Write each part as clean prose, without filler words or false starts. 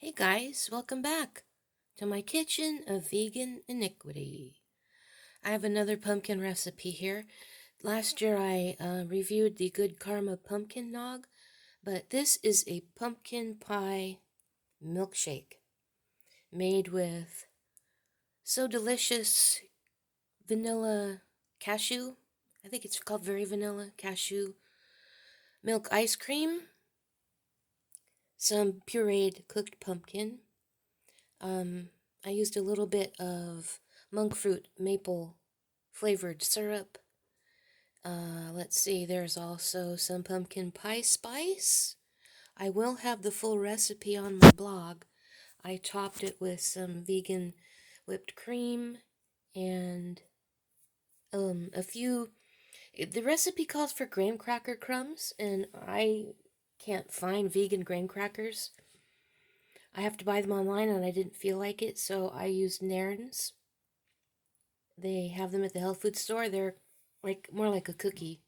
Hey guys, welcome back to my kitchen of vegan iniquity. I have another pumpkin recipe here. Last year I reviewed the Good Karma pumpkin nog, but this is a pumpkin pie milkshake made with so delicious vanilla cashew. I think it's called very vanilla cashew milk ice cream, some pureed cooked pumpkin. I used a little bit of monk fruit maple flavored syrup. Let's see, there's also some pumpkin pie spice. I will have the full recipe on my blog. I topped it with some vegan whipped cream and a few. The recipe calls for graham cracker crumbs, and I can't find vegan graham crackers. I have to buy them online, and I didn't feel like it, so I used Nairn's. They have them at the health food store. They're more like a cookie.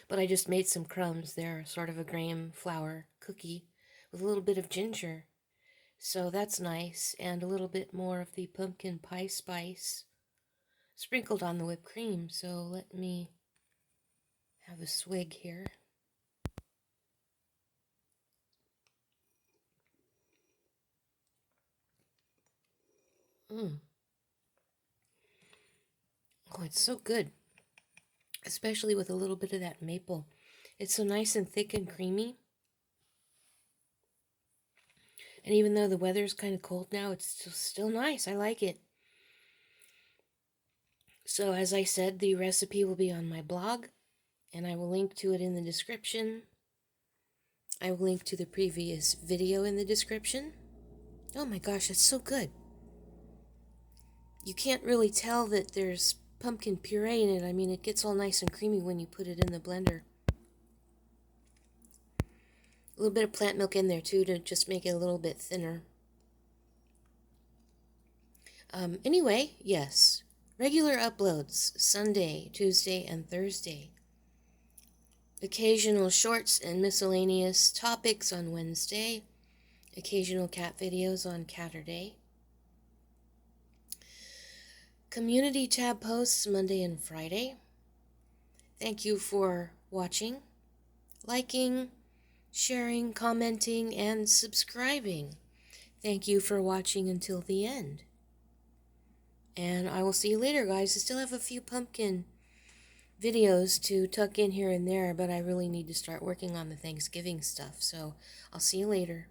But I just made some crumbs. They're sort of a graham flour cookie with a little bit of ginger. So that's nice. And a little bit more of the pumpkin pie spice sprinkled on the whipped cream. So let me have a swig here. Mmm. Oh, it's so good. Especially with a little bit of that maple. It's so nice and thick and creamy. And even though the weather's kind of cold now, it's still nice. I like it. So as I said, the recipe will be on my blog, and I will link to it in the description. I will link to the previous video in the description. Oh my gosh, it's so good. You can't really tell that there's pumpkin puree in it. I mean, it gets all nice and creamy when you put it in the blender. A little bit of plant milk in there too to just make it a little bit thinner. Anyway, yes. Regular uploads, Sunday, Tuesday, and Thursday. Occasional shorts and miscellaneous topics on Wednesday. Occasional cat videos on Catterday. Community tab posts Monday and Friday. Thank you for watching, liking, sharing, commenting, and subscribing. Thank you for watching until the end. And I will see you later, guys. I still have a few pumpkin videos to tuck in here and there, but I really need to start working on the Thanksgiving stuff. So I'll see you later.